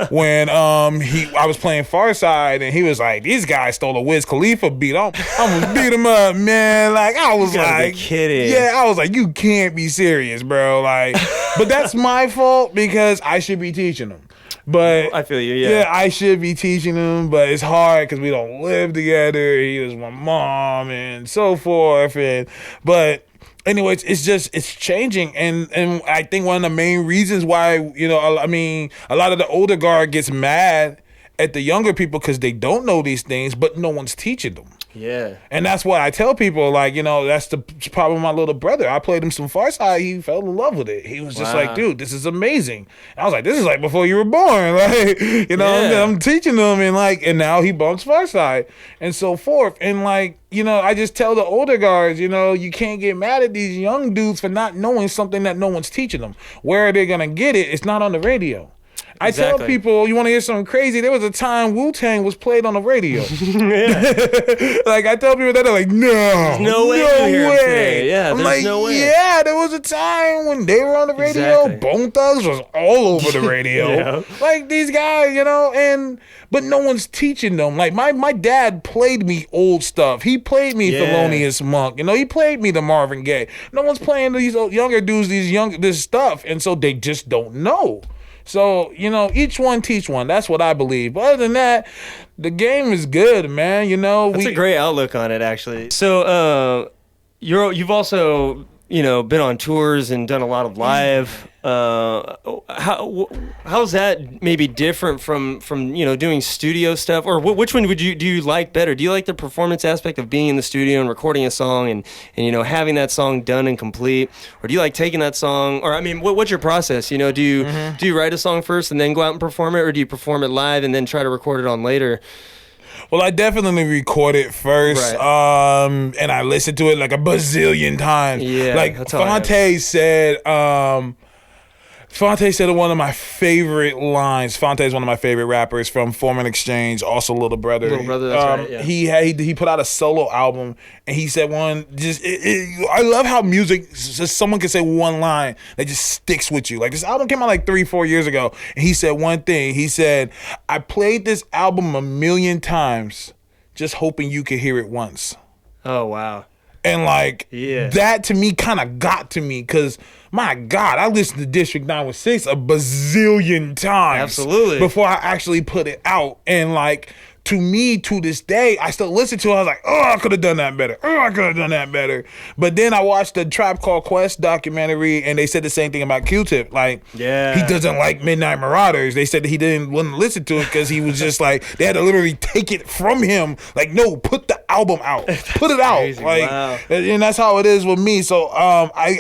when I was playing Farside and he was like, "These guys stole a Wiz Khalifa beat. I'm gonna beat him up, man." Like I was like, kidding. Yeah, I was like, you can't be serious, bro. Like, but that's my fault because I should be teaching him. But I feel you, yeah. I should be teaching him, but it's hard because we don't live together. He was my mom and so forth. But anyways, it's changing, and I think one of the main reasons why a lot of the older guard gets mad at the younger people because they don't know these things, but no one's teaching them. Yeah. And that's what I tell people, like, that's the problem with my little brother. I played him some Farside. He fell in love with it. He was just like, dude, this is amazing. And I was like, this is like before you were born. Like, I'm teaching him and now he bumps Farside and so forth. And like, I just tell the older guards, you can't get mad at these young dudes for not knowing something that no one's teaching them. Where are they going to get it? It's not on the radio. I tell people, you want to hear something crazy? There was a time Wu-Tang was played on the radio. Like, I tell people that, they're like, no way. Yeah, I'm there's like, no way. yeah, there was a time when they were on the radio. Bone Thugs was all over the radio. Like, these guys, but no one's teaching them. Like, my dad played me old stuff. He played me Thelonious Monk. He played me the Marvin Gaye. No one's playing these younger dudes, this stuff, and so they just don't know. So, each one teach one. That's what I believe. But other than that, the game is good, man. That's a great outlook on it, actually. So, you've also, been on tours and done a lot of live. How's that maybe different from doing studio stuff? Or which one do you like better? Do you like the performance aspect of being in the studio and recording a song and having that song done and complete? Or do you like taking that song? Or what's your process? Do you write a song first and then go out and perform it, or do you perform it live and then try to record it on later? Well, I definitely record it first, and I listen to it like a bazillion times. Yeah, like Fonte said one of my favorite lines. Fonte is one of my favorite rappers from Foreman Exchange, also Little Brother. Little Brother, that's right, yeah. He put out a solo album, and he said I love how music, someone can say one line that just sticks with you. Like, this album came out like 3-4 years ago, and he said one thing. He said, I played this album 1,000,000 times just hoping you could hear it once. Oh, wow. And that to me kind of got to me, because my God, I listened to District 916 a bazillion times. Absolutely. Before I actually put it out. And to me, to this day, I still listen to it. I was like, I could have done that better. I could have done that better. But then I watched the Tribe Called Quest documentary, and they said the same thing about Q-Tip. He doesn't like Midnight Marauders. They said that he wouldn't listen to it because he was just they had to literally take it from him. Like, no, put the album out. Put it out. Crazy. Wow. And that's how it is with me. So I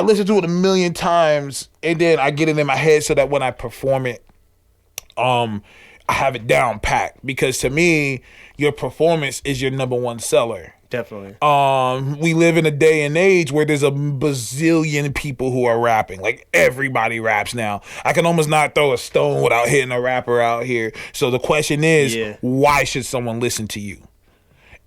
listen to it 1,000,000 times, and then I get it in my head so that when I perform it, I have it down packed, because to me, your performance is your number one seller. Definitely. We live in a day and age where there's a bazillion people who are rapping. Like, everybody raps now. I can almost not throw a stone without hitting a rapper out here. So the question is, why should someone listen to you?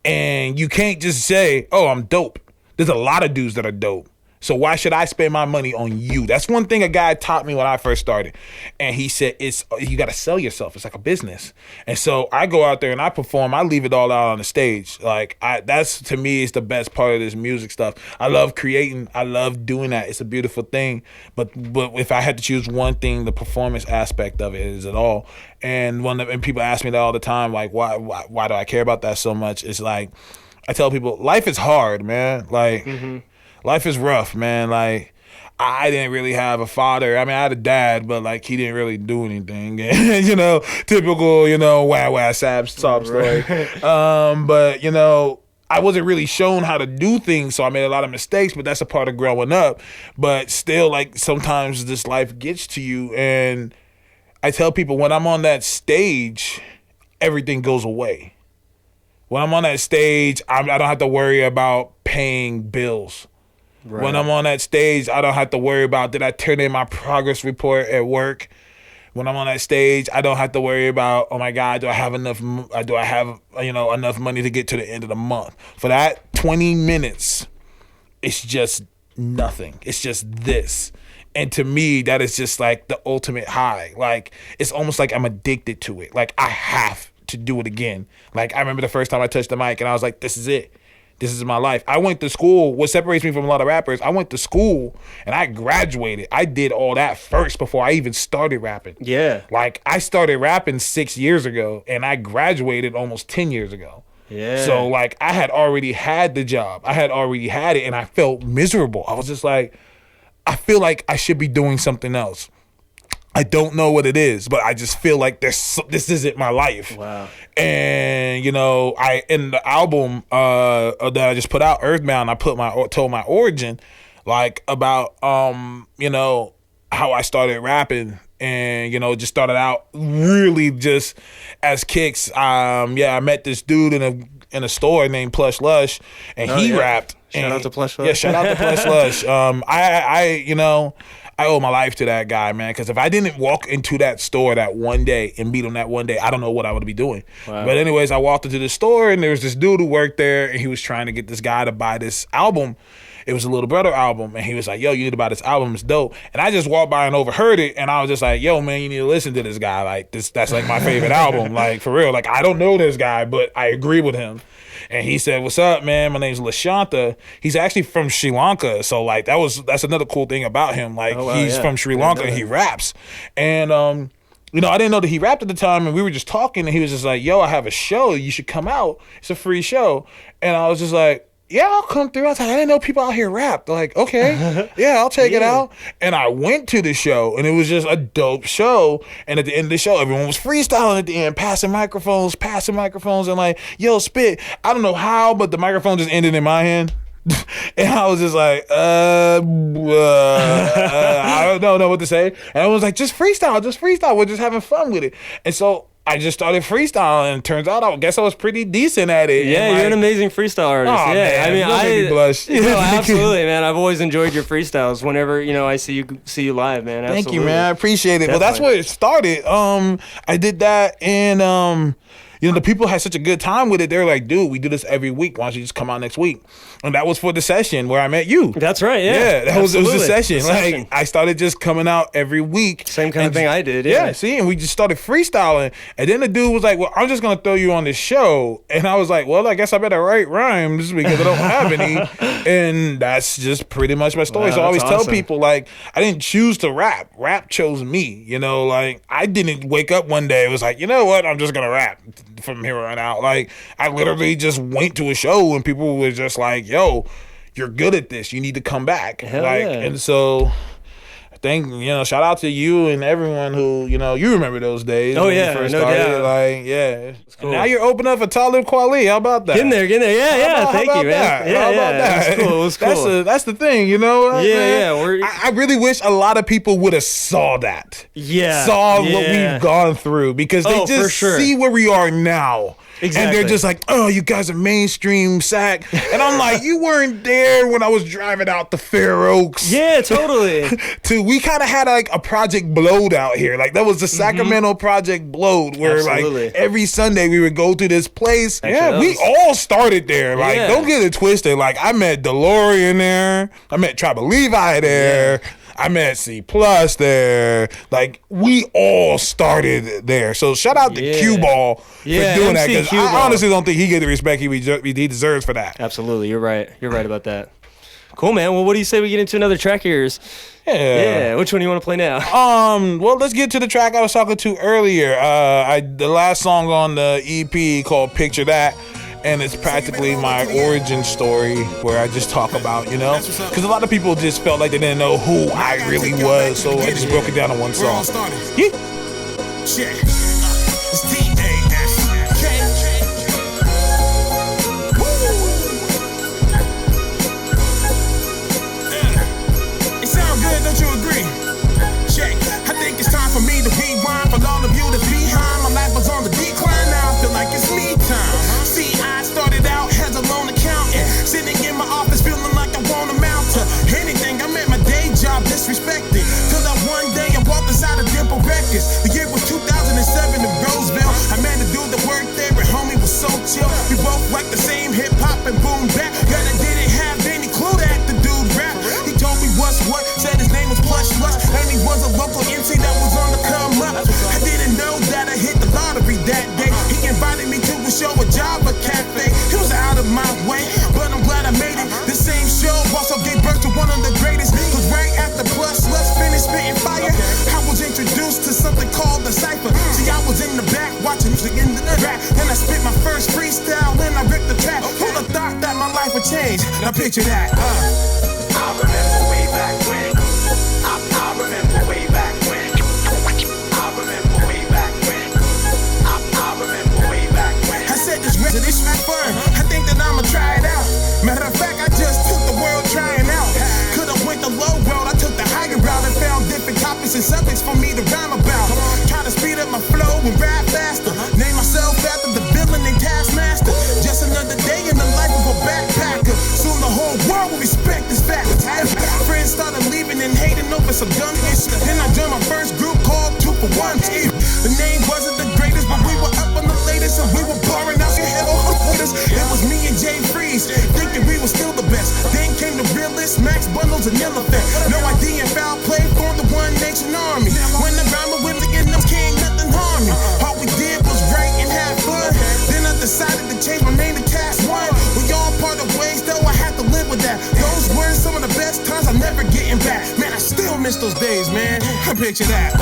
And you can't just say, I'm dope. There's a lot of dudes that are dope. So why should I spend my money on you? That's one thing a guy taught me when I first started. And he said, you got to sell yourself. It's like a business. And so I go out there and I perform. I leave it all out on the stage. That's, to me, is the best part of this music stuff. I love creating. I love doing that. It's a beautiful thing. But if I had to choose one thing, the performance aspect of it is it all. And and people ask me that all the time, like, why do I care about that so much? It's like, I tell people, life is hard, man. Life is rough, man. I didn't really have a father. I mean, I had a dad, but he didn't really do anything. Typical, wah sob story. But I wasn't really shown how to do things, so I made a lot of mistakes. But that's a part of growing up. But still, sometimes this life gets to you, and I tell people, when I'm on that stage, everything goes away. When I'm on that stage, I don't have to worry about paying bills. Right. When I'm on that stage, I don't have to worry about, did I turn in my progress report at work? When I'm on that stage, I don't have to worry about, oh my God, do I have enough money to get to the end of the month? For that 20 minutes, it's just nothing. It's just this. And to me, that is just the ultimate high. It's almost like I'm addicted to it. I have to do it again. I remember the first time I touched the mic and I was like, this is it. This is my life. I went to school. What separates me from a lot of rappers, I went to school and I graduated. I did all that first before I even started rapping. Yeah. I started rapping 6 years ago and I graduated almost 10 years ago. Yeah. So I had already had the job. I had already had it and I felt miserable. I was just I feel like I should be doing something else. I don't know what it is, but I just feel like this isn't my life. Wow. And in the album that I just put out, Earthbound, I told my origin, about how I started rapping, and just started out really just as kicks. I met this dude in a store named Plush Lush, and he rapped. Shout out to Plush Lush. Yeah, shout out to Plush Lush. I owe my life to that guy, man. Because if I didn't walk into that store that one day and meet him that one day, I don't know what I would be doing. Wow. But anyways, I walked into the store and there was this dude who worked there, and he was trying to get this guy to buy this album. It was a Little Brother album, and he was like, yo, you need to buy this album, it's dope. And I just walked by and overheard it, and I was just like, yo, man, you need to listen to this guy. Like, that's like my favorite album. Like, for real. Like, I don't know this guy, but I agree with him. And he said, what's up, man? My name's Lashanta. He's actually from Sri Lanka. So, like, that's another cool thing about him. Like, he's from Sri Lanka, and he raps. And, you know, I didn't know that he rapped at the time, and we were just talking, and he was just like, yo, I have a show. You should come out. It's a free show. And I was just like, yeah, I'll come through. I was like, I didn't know people out here rap. Like, okay, yeah, I'll check it out. And I went to the show, and it was just a dope show. And at the end of the show, everyone was freestyling at the end, passing microphones, and like, yo, spit. I don't know how, but the microphone just ended in my hand. And I was just like, I don't know what to say. And I was like, just freestyle. We're just having fun with it. And so I just started freestyling, and turns out I guess I was pretty decent at it. Yeah, you're an amazing freestyle artist. Oh, yeah, man, I blush. Absolutely, man. I've always enjoyed your freestyles. Whenever I see you live, man. Absolutely. Thank you, man. I appreciate it. Definitely. Well, that's where it started. I did that, and the people had such a good time with it. They were like, dude, we do this every week. Why don't you just come out next week? And that was for the session where I met you. That's right, yeah. Yeah, it was the session. Like, I started just coming out every week. Same kind of thing I did, yeah. See, and we just started freestyling. And then the dude was like, well, I'm just going to throw you on this show. And I was like, well, I guess I better write rhymes because I don't have any. And that's just pretty much my story. Wow, so I always tell awesome. people, like, I didn't choose to rap. Rap chose me. Like, I didn't wake up one day. It was like, you know what? I'm just going to rap from here on out. Like, I literally just went to a show and people were just like, yo, you're good at this, you need to come back. Hell like, yeah. And so shout out to you and everyone who, you remember those days. Oh, when yeah, you first no started. doubt. Like, yeah. Cool. And now you're opening up for Talib Kweli. How about that? Getting there. Yeah, thank you, man. That? Yeah, How about that? It was cool. That's the thing, man? Yeah. I really wish a lot of people would have saw that. Yeah. Saw what we've gone through, because they just for sure. see where we are now. Exactly. And they're just like, oh, you guys are mainstream sack. And I'm like, you weren't there when I was driving out to Fair Oaks. Yeah, totally. We kind of had like a Project Blowed out here. Like, that was the Sacramento Project Blowed, where Absolutely. like every Sunday we would go to this place. Actually, we all started there. Like, don't get it twisted. Like, I met DeLorean there. I met Tribal Levi there. Yeah. I met C Plus there. Like, we all started there. So shout out to Q Ball for doing that, because I honestly don't think he gets the respect he deserves for that. Absolutely, you're right. You're right about that. Cool, man. Well, what do you say we get into another track of yours? Yeah. Which one do you want to play now? Well, let's get to the track I was talking to earlier. The last song on the EP called Picture That. And it's practically my origin story, where I just talk about, because a lot of people just felt like they didn't know who I really was, so I just broke it down in one song. Yeah. Check. It's D-A-S-K. It sound good, don't you agree? Check. I think it's time for me to rewind for all of you that's behind. My life was on the decline, now I feel like it's me time. See, I started out as a loan accountant, sitting in my office feeling like I won't amount to anything. I'm at my day job disrespected, till that one day I walked inside of Dimple Records. The year was 2007 in Roseville. I met a dude that worked there, and homie was so chill. We both liked the same hip hop and boom bap. But I didn't have any clue that the dude rap. He told me what's what, said his name was Plush Lush, and he was a local MC that was on the come up. I didn't know that I hit the lottery that day. He invited me to a show at Java Cafe. He was out of my way, but I'm glad I made it. The same show also gave birth to one of the greatest, cause right after Plush Lush finished spitting fire, I was introduced to something called the Cypher. See, I was in the back watching the end of the rap, then I spit my first freestyle, then I ripped the track. Who'd have thought that my life would change? Now picture that. I remember way back when. I remember way back when. I remember way back when. I remember way back when. I said this rap fun. I think that I'ma try it out. Matter of fact, I just took the world trying out. Could've went the low road, I took the higher route and found different topics and subjects for me to rhyme about. Try to speed up my flow and rap faster. Name myself after the villain and Taskmaster. Just another day in the life of a backpacker. Soon the whole world will respect this fact. Friends started leaving and hating over some dumb sex bundles and elephant. No ID and foul play, form the One Nation Army. When the rhyme with the them king, nothing harm me. All we did was write and have fun. Then I decided to change my name to Task One. We all part of ways, though I had to live with that. Those were some of the best times I'm never getting back. Man, I still miss those days, man. I picture that.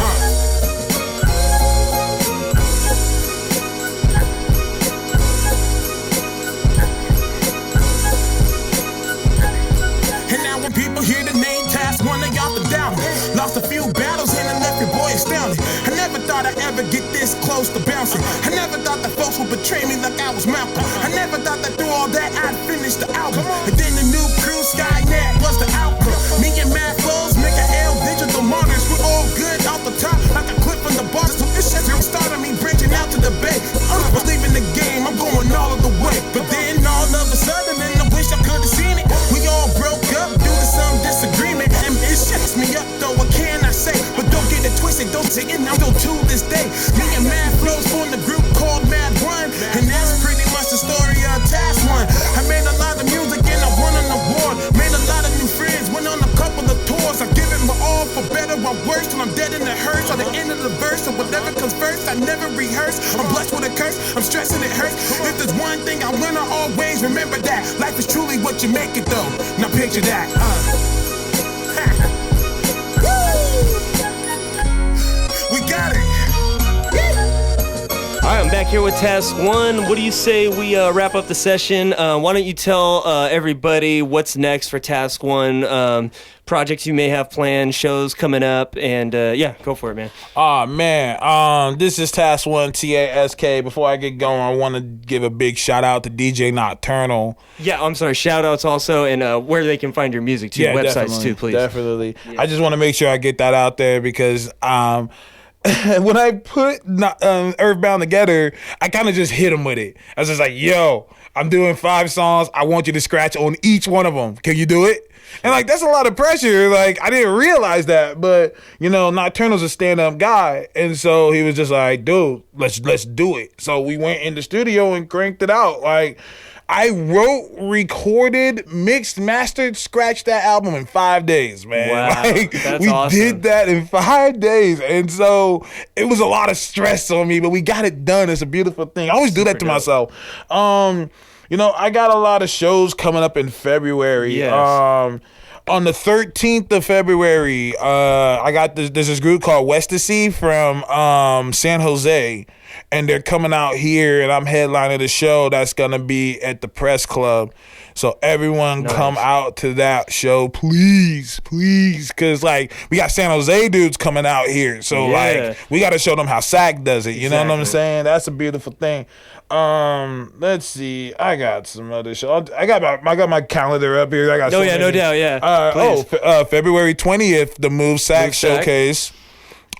And now when people hear the name Task One, they off the doubt. Lost a few battles and I left your boy astounded. I never thought I'd ever get this close to bouncing. I never thought that folks would betray me like I was Malcolm. I never thought that through all that I'd finish the album. And then the new crew, Skynet, was the outcome. Me and Mad Flows, Mikael, Digital Monitors, we're all good off the top, like a clip from the bar. So this shit started me branching out to the bay. I was leaving the game, I'm going all of the way. But then all of a sudden, and I wish I could have seen it, we all broke up due to some disagreement. And it shuts me up though, what can I say? But don't get it twisted, don't take it, I'm still to this day. Me and Mad Flows formed a group called Mad One, and that's pretty much the story of Task One. I made a lot of music and I won an award. Made a lot of new friends, went on a couple of tours. I give it my all for better or worse till I'm dead in the hearse. Or the end of the verse, or whatever comes first. I never rehearse, I'm blessed with a curse. I'm stressing it hurts. If there's one thing I learn, I always remember that life is truly what you make it though. Now picture that. We got it. All right, I'm back here with Task One. What do you say we wrap up the session? Why don't you tell everybody what's next for Task One, projects you may have planned, shows coming up, and yeah, go for it, man. Man, this is Task One, TASK. Before I get going, I want to give a big shout out to DJ Nocturnal. Yeah, I'm sorry, shout outs also, and where they can find your music too, websites too, please. Definitely. Yeah. I just want to make sure I get that out there because when I put Earthbound together, I kind of just hit him with it. I was just like, yo, I'm doing 5 songs. I want you to scratch on each one of them. Can you do it? And like, that's a lot of pressure. Like, I didn't realize that, but you know, Nocturnal's a stand-up guy. And so he was just like, dude, let's do it. So we went in the studio and cranked it out. Like, I wrote, recorded, mixed, mastered, scratched that album in 5 days, man. Wow, like, that's we awesome. did that in 5 days. And so it was a lot of stress on me, but we got it done. It's a beautiful thing. I always do that to myself. You know, I got a lot of shows coming up in February. Yes. On the 13th of February, I got there's this group called Westasy from San Jose, and they're coming out here, and I'm headlining the show that's gonna be at the Press Club. So everyone come out to that show, please, because like we got San Jose dudes coming out here, so like we got to show them how SAC does it. You know what I'm saying? That's a beautiful thing. Let's see. I got some other shows. I got my calendar up here. I got no doubt. February 20th, the Move SAC Showcase.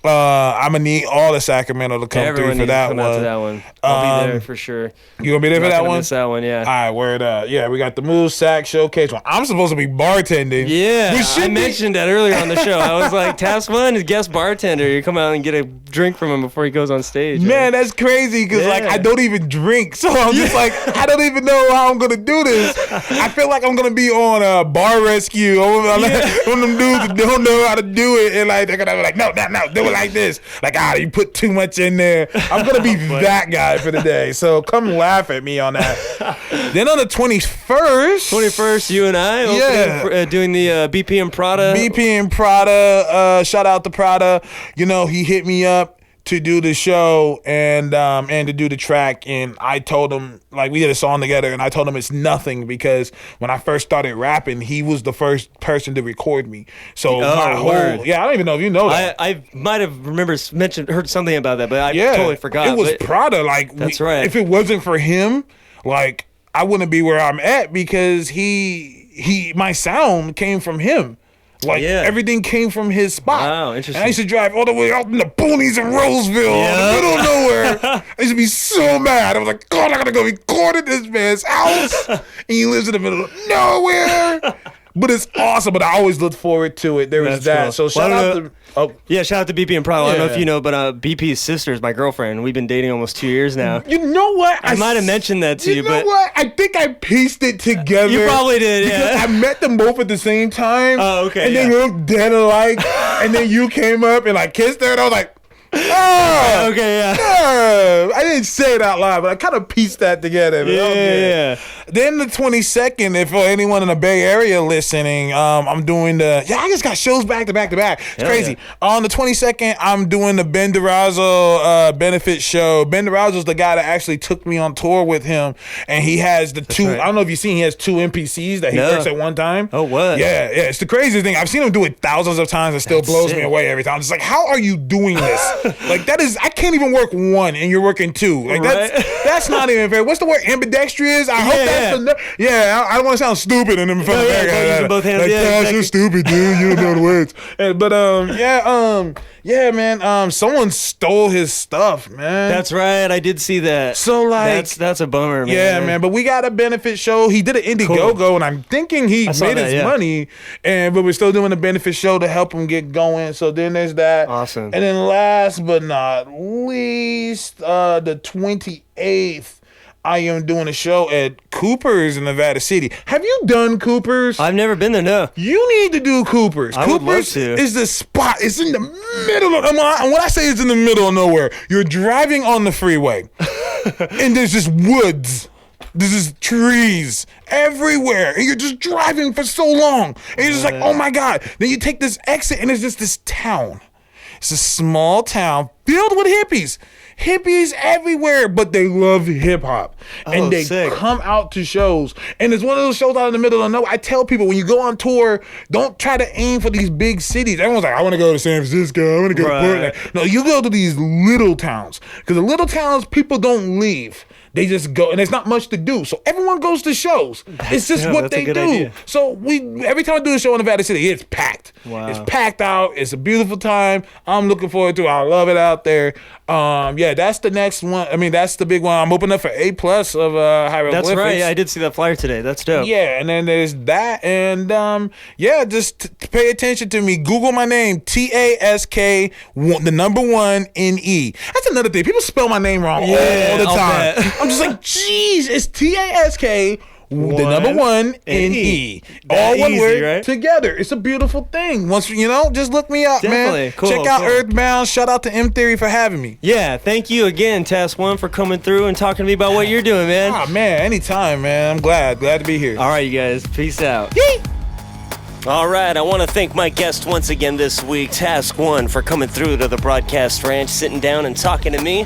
I'm gonna need all of Sacramento to come through for that one. Out to that one. I'll be there for sure. You gonna be there for that one? Miss that one, yeah. All right, word up. Yeah, we got the Move Sack Showcase. Well, I'm supposed to be bartending. Yeah, I mentioned that earlier on the show. I was like, Task One is guest bartender. You come out and get a drink from him before he goes on stage. Man, that's crazy because like I don't even drink, so I'm just like I don't even know how I'm gonna do this. I feel like I'm gonna be on Bar Rescue. One of them dudes that don't know how to do it, and like they're gonna be like, no, do it like this. Like you put too much in there. I'm gonna be that guy for the day. So come laugh at me on that. Then on the 21st, you and I, doing the BP and Prada. BP and Prada. Shout out to Prada. You know, he hit me up to do the show and to do the track, and I told him, like, we did a song together, and I told him it's nothing because when I first started rapping, he was the first person to record me. So my whole I don't even know if you know that. I might have heard something about that, but I totally forgot. It was Prada. Like, that's right. If it wasn't for him, like, I wouldn't be where I'm at because my sound came from him. Like, everything came from his spot. Wow, interesting. And I used to drive all the way out in the boonies in Roseville, in the middle of nowhere. I used to be so mad. I was like, God, I gotta go record at this man's house. And he lives in the middle of nowhere. but it's awesome. But I always look forward to it. There was that. Cool. So shout out to. Oh. Yeah, shout out to BP and Prado. I don't know if you know, but BP's sister is my girlfriend. We've been dating almost 2 years now. You know what? I might have mentioned that to you, but... You know what? I think I pieced it together. You probably did, yeah. I met them both at the same time. Oh, okay, And they looked dead alike. And then you came up and like kissed her, and I was like, oh, okay, yeah. I didn't say it out loud, but I kind of pieced that together. Yeah. Then the 22nd, if for anyone in the Bay Area listening, I'm doing I just got shows back to back to back. It's crazy. Yeah. On the 22nd, I'm doing the Ben DeRazzo benefit show. Ben DeRazzo's the guy that actually took me on tour with him, and he has two. Right. I don't know if you've seen. He has 2 NPCs that he works at one time. Oh, what? Yeah. It's the craziest thing. I've seen him do it thousands of times. It still blows me away every time. It's like, how are you doing this? Like that is, I can't even work 1 and you're working 2. Like that's not even fair. What's the word? Ambidextrous? I hope that's I don't want to sound stupid in front of both hands. Like, Exactly. You're stupid, dude. You don't know the words. Man. Someone stole his stuff, man. That's right. I did see that. So like, that's a bummer, man. Yeah, man. But we got a benefit show. He did an Indiegogo, and I'm thinking he made his money. But we're still doing a benefit show to help him get going. So then there's that. Awesome. And then last but not least, the 28th. I am doing a show at Cooper's in Nevada City. Have you done Cooper's? I've never been there, no. You need to do Cooper's. I would love to. Is the spot. It's in the middle of, when I say it's in the middle of nowhere, you're driving on the freeway and there's just woods. There's just trees everywhere. And you're just driving for so long. And you're just like, oh my God. Then you take this exit and it's just this town. It's a small town filled with hippies. Hippies everywhere, but they love hip hop. And they come out to shows. And it's one of those shows out in the middle of nowhere. I tell people, when you go on tour, don't try to aim for these big cities. Everyone's like, I want to go to San Francisco. I want to go to Portland. No, you go to these little towns. Because the little towns, people don't leave. They just go, and there's not much to do. So everyone goes to shows. It's just what they do. Idea. So every time I do a show in Nevada City, it's packed. Wow. It's packed out. It's a beautiful time. I'm looking forward to it. I love it out there. That's the next one. I mean, that's the big one. I'm opening up for A+ of Hieroglyphics. That's right. Yeah, I did see that flyer today. That's dope. Yeah, and then there's that. And just pay attention to me. Google my name, Task, the number 1 NE. That's another thing. People spell my name wrong all the time. I'm just like, geez, it's Task, the number 1 NE. All one word, right? Together. It's a beautiful thing. Once just look me up, man. Cool, check out Earthbound. Shout out to M Theory for having me. Yeah, thank you again, Task One, for coming through and talking to me about what you're doing, man. Oh man, anytime, man. I'm glad to be here. All right, you guys. Peace out. Yee! All right, I want to thank my guest once again this week, Task One, for coming through to the Broadcast Ranch, sitting down and talking to me.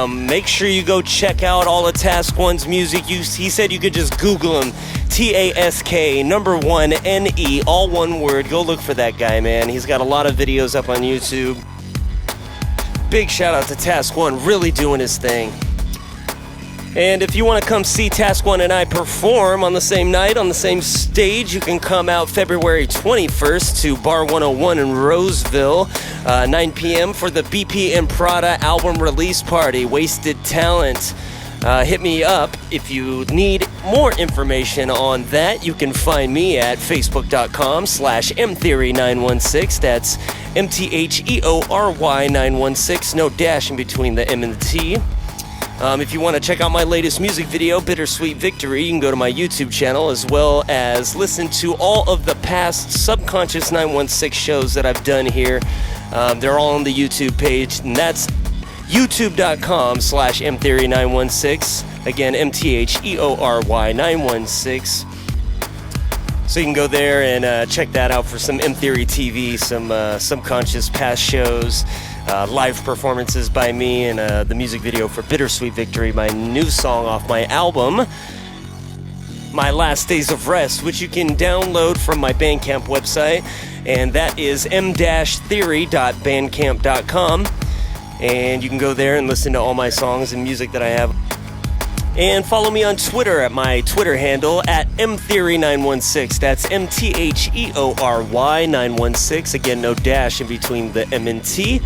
Make sure you go check out all of Task One's music. He said you could just Google him, Task, number 1 NE, all one word. Go look for that guy, man. He's got a lot of videos up on YouTube. Big shout out to Task One, really doing his thing. And if you want to come see Task One and I perform on the same night, on the same stage, you can come out February 21st to Bar 101 in Roseville, 9 p.m. for the BP and Prada album release party, Wasted Talent. Hit me up if you need more information on that. You can find me at facebook.com/mtheory916. That's MTHEORY 916. No dash in between the M and the T. If you want to check out my latest music video, Bittersweet Victory, you can go to my YouTube channel, as well as listen to all of the past Subconscious 916 shows that I've done here. They're all on the YouTube page, and that's youtube.com/mtheory916. Again, MTHEORY 916. So you can go there and check that out for some M Theory TV, some Subconscious past shows, live performances by me, and the music video for Bittersweet Victory, my new song off my album, My Last Days of Rest, which you can download from my Bandcamp website, and that is m-theory.bandcamp.com. And you can go there and listen to all my songs and music that I have. And follow me on Twitter at my Twitter handle at mtheory916. That's MTHEORY 916. Again, no dash in between the M and T.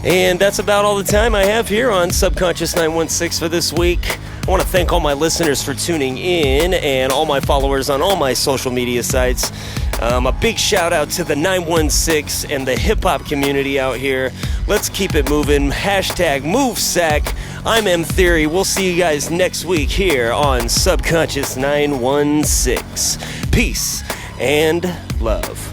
And that's about all the time I have here on Subconscious 916 for this week. I want to thank all my listeners for tuning in and all my followers on all my social media sites. A big shout out to the 916 and the hip hop community out here. Let's keep it moving. Hashtag MoveSack. I'm M Theory. We'll see you guys next week here on Subconscious 916. Peace and love.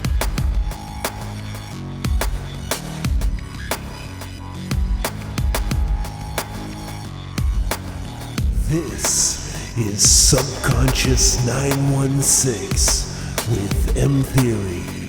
This is Subconscious 916 with M Theory.